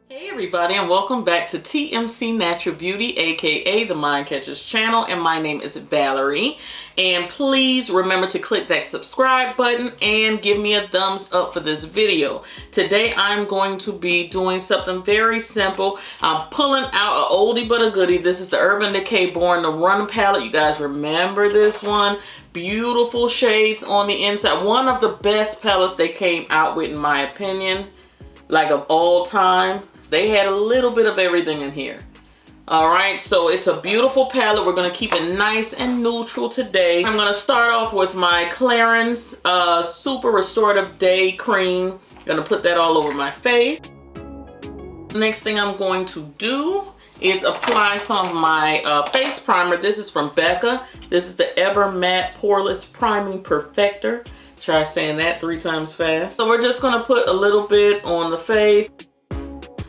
Hey everybody, and welcome back to TMC Natural Beauty, aka the Mindcatcher's channel, and my name is Valerie. And please remember to click that subscribe button and give me a thumbs up for this video. Today I'm going to be doing something very simple. I'm pulling out an oldie but a goodie. This is the Urban Decay Born to Run palette. You guys remember this one? Beautiful shades on the inside. One of the best palettes they came out with, in my opinion, like of all time. They had a little bit of everything in here. All right, so it's a beautiful palette. We're gonna keep it nice and neutral today. I'm gonna start off with my Clarins Super Restorative Day Cream. Gonna put that all over my face. Next thing I'm going to do is apply some of my face primer. This is from Becca. This is the Ever Matte Poreless Priming Perfector. Try saying that 3 times fast. So we're just gonna put a little bit on the face.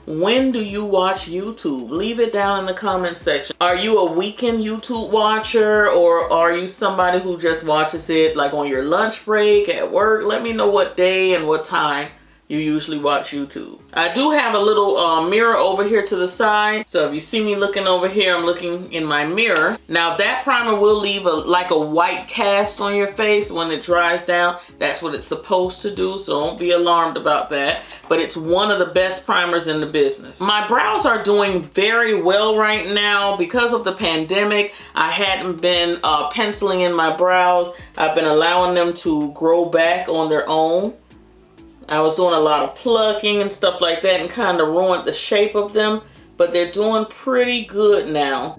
When do you watch YouTube? Leave it down in the comment section. Are you a weekend YouTube watcher, or are you somebody who just watches it like on your lunch break at work? Let me know what day and what time you usually watch YouTube. I do have a little mirror over here to the side. So if you see me looking over here, I'm looking in my mirror. Now that primer will leave like a white cast on your face when it dries down. That's what it's supposed to do, so don't be alarmed about that. But it's one of the best primers in the business. My brows are doing very well right now. Because of the pandemic, I hadn't been penciling in my brows. I've been allowing them to grow back on their own. I was doing a lot of plucking and stuff like that and kind of ruined the shape of them, but they're doing pretty good now.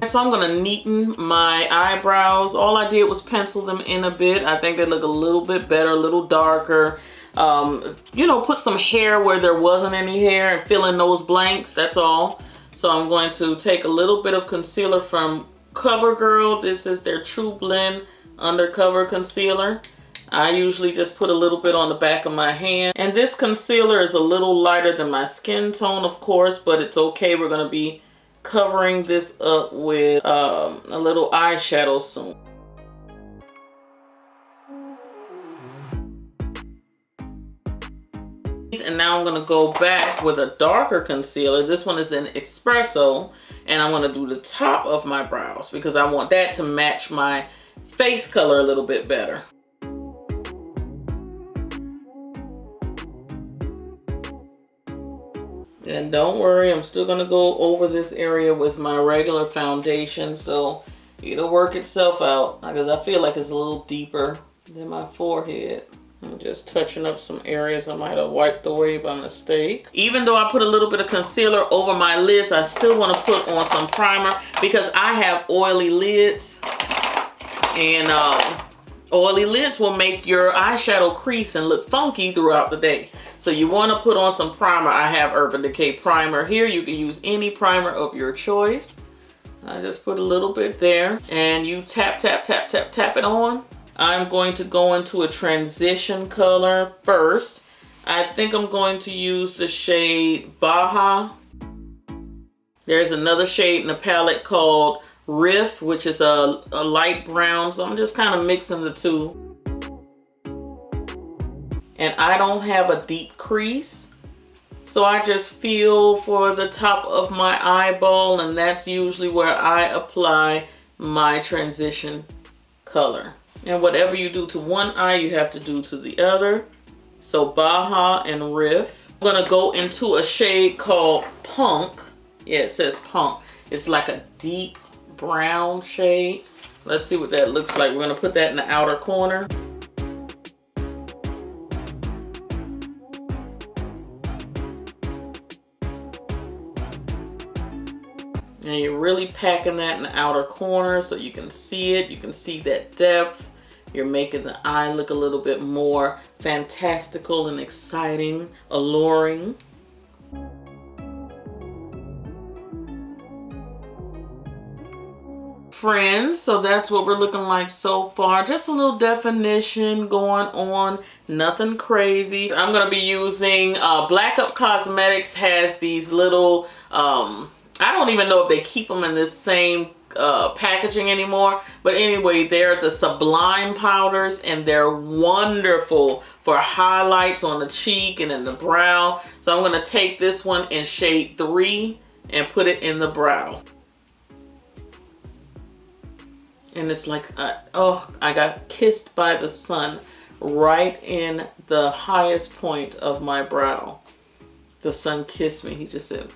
So I'm gonna neaten my eyebrows. All I did was pencil them in a bit. I think they look a little bit better, a little darker. You know, put some hair where there wasn't any hair and fill in those blanks, that's all. So I'm going to take a little bit of concealer from CoverGirl. This is their True Blend Undercover Concealer. I usually just put a little bit on the back of my hand. And this concealer is a little lighter than my skin tone, of course, but it's okay. We're going to be covering this up with a little eyeshadow soon. And now I'm going to go back with a darker concealer. This one is in Espresso, and I'm going to do the top of my brows because I want that to match my face color a little bit better. And don't worry, I'm still going to go over this area with my regular foundation, so it'll work itself out because I feel like it's a little deeper than my forehead. I'm just touching up some areas I might have wiped away by mistake. Even though I put a little bit of concealer over my lids, I still want to put on some primer because I have oily lids. And oily lids will make your eyeshadow crease and look funky throughout the day. So you want to put on some primer. I have Urban Decay primer here. You can use any primer of your choice. I just put a little bit there. And you tap, tap, tap, tap, tap it on. I'm going to go into a transition color first. I think I'm going to use the shade Baja. There's another shade in the palette called Riff, which is a light brown. So I'm just kind of mixing the two. And I don't have a deep crease. So I just feel for the top of my eyeball, and that's usually where I apply my transition color. And whatever you do to one eye, you have to do to the other. So Baja and Riff. I'm gonna go into a shade called Punk. Yeah, it says Punk. It's like a deep brown shade. Let's see what that looks like. We're gonna put that in the outer corner. And you're really packing that in the outer corner so you can see it. You can see that depth. You're making the eye look a little bit more fantastical and exciting, alluring. Friends, so that's what we're looking like so far. Just a little definition going on, nothing crazy. I'm going to be using Black Up Cosmetics has these little I don't even know if they keep them in this same packaging anymore. But anyway, they're the Sublime powders, and they're wonderful for highlights on the cheek and in the brow. So I'm going to take this one in shade 3 and put it in the brow. And it's like, oh, I got kissed by the sun right in the highest point of my brow. The sun kissed me. He just said,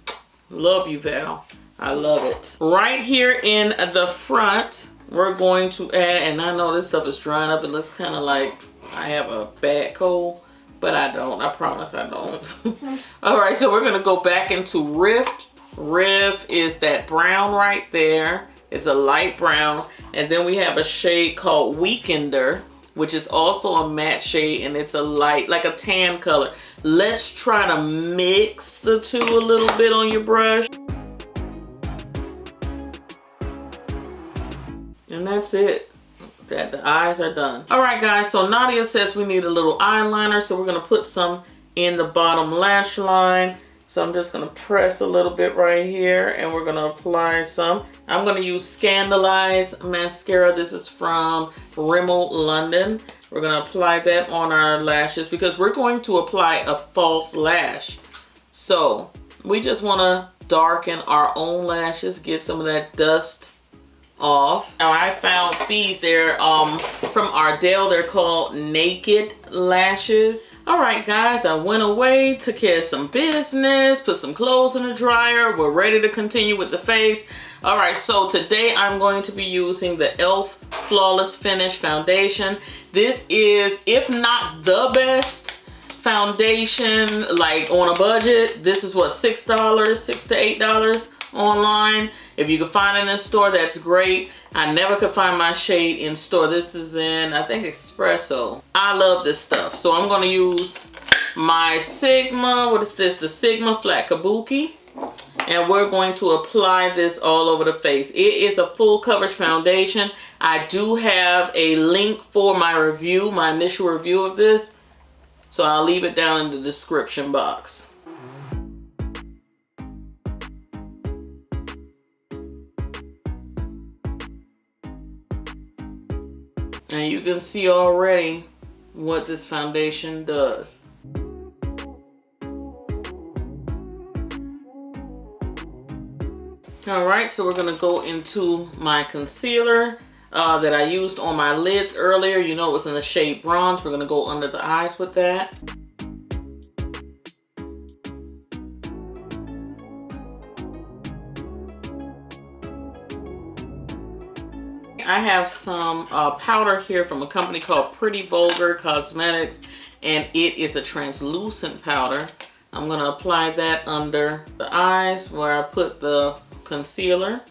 love you, Val. I love it. Right here in the front, we're going to add, and I know this stuff is drying up. It looks kind of like I have a bad cold, but I don't. I promise I don't. All right, so we're going to go back into Rift. Rift is that brown right there. It's a light brown. And then we have a shade called Weekender, which is also a matte shade, and it's a light, like a tan color. Let's try to mix the two a little bit on your brush. And that's it. The eyes are done. All right, guys, so Nadia says we need a little eyeliner, so we're gonna put some in the bottom lash line. So I'm just gonna press a little bit right here, and we're gonna apply some. I'm gonna use Scandalize mascara. This is from Rimmel London. We're gonna apply that on our lashes because we're going to apply a false lash. So we just wanna darken our own lashes, get some of that dust off. Now I found these, they're from Ardell. They're called Naked Lashes. All right, guys, I went away, took care of some business, put some clothes in the dryer. We're ready to continue with the face. All right, so today I'm going to be using the e.l.f. Flawless Finish Foundation. This is, if not the best foundation, like on a budget. This is what, $6, $6 to $8 online. If you can find it in a store, that's great. I never could find my shade in store. This is in, I think, Espresso. I love this stuff. So I'm going to use my Sigma, what is this? The Sigma Flat Kabuki. And we're going to apply this all over the face. It is a full coverage foundation. I do have a link for my review, my initial review of this. So I'll leave it down in the description box. And you can see already what this foundation does. All right, so we're gonna go into my concealer that I used on my lids earlier. You know it was in the shade Bronze. We're gonna go under the eyes with that. I have some powder here from a company called Pretty Vulgar Cosmetics, and it is a translucent powder. I'm going to apply that under the eyes where I put the concealer.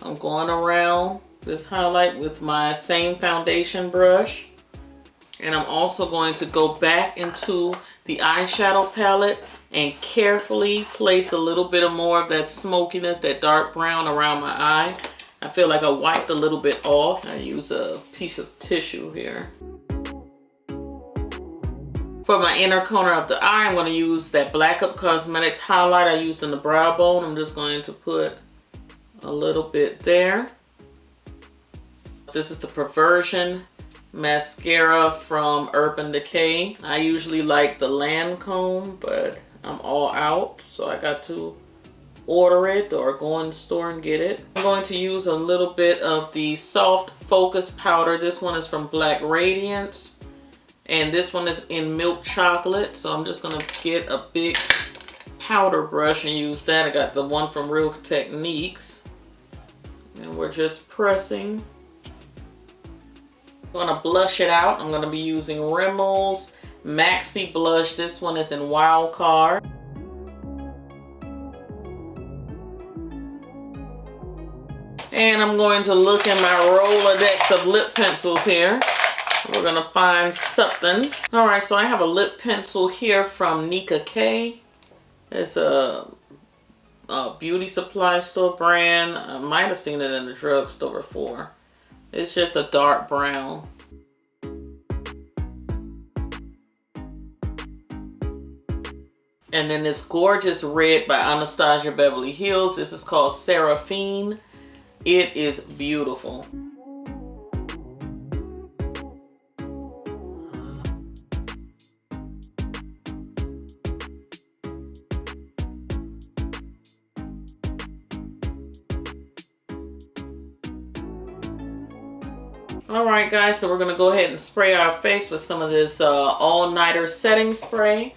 I'm going around this highlight with my same foundation brush, and I'm also going to go back into the eyeshadow palette and carefully place a little bit of more of that smokiness, that dark brown around my eye. I feel like I wiped a little bit off. I use a piece of tissue here. For my inner corner of the eye, I'm going to use that Black Up Cosmetics highlight I used in the brow bone. I'm just going to put a little bit there. This is the Perversion mascara from Urban Decay. I usually like the Lancome, but I'm all out, so I got to order it or go in the store and get it. I'm going to use a little bit of the Soft Focus powder. This one is from Black Radiance, and this one is in Milk Chocolate. So I'm just gonna get a big powder brush and use that. I got the one from Real Techniques, and we're just pressing. I'm gonna blush it out. I'm gonna be using Rimmel's Maxi Blush. This one is in Wild Card. And I'm going to look in my Rolodex of lip pencils here. We're gonna find something. All right, so I have a lip pencil here from Nika K. It's a beauty supply store brand. I might have seen it in the drugstore before. It's just a dark brown. And then this gorgeous red by Anastasia Beverly Hills. This is called Seraphine. It is beautiful. Alright guys, so we're going to go ahead and spray our face with some of this all-nighter setting spray.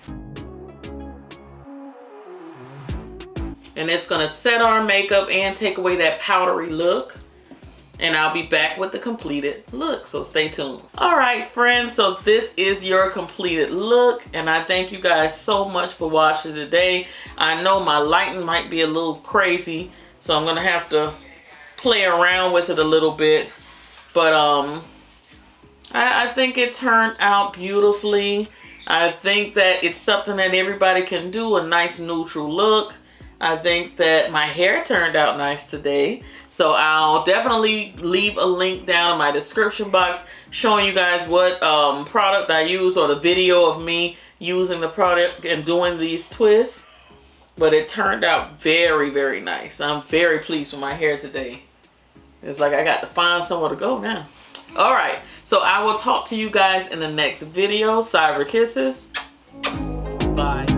And it's going to set our makeup and take away that powdery look. And I'll be back with the completed look, so stay tuned. Alright friends, so this is your completed look. And I thank you guys so much for watching today. I know my lighting might be a little crazy, so I'm going to have to play around with it a little bit. But I think it turned out beautifully. I think that it's something that everybody can do, a nice neutral look. I think that my hair turned out nice today. So I'll definitely leave a link down in my description box showing you guys what product I use, or the video of me using the product and doing these twists. But it turned out very, very nice. I'm very pleased with my hair today. It's like I got to find somewhere to go now. All right, so I will talk to you guys in the next video. Cyber kisses. Bye.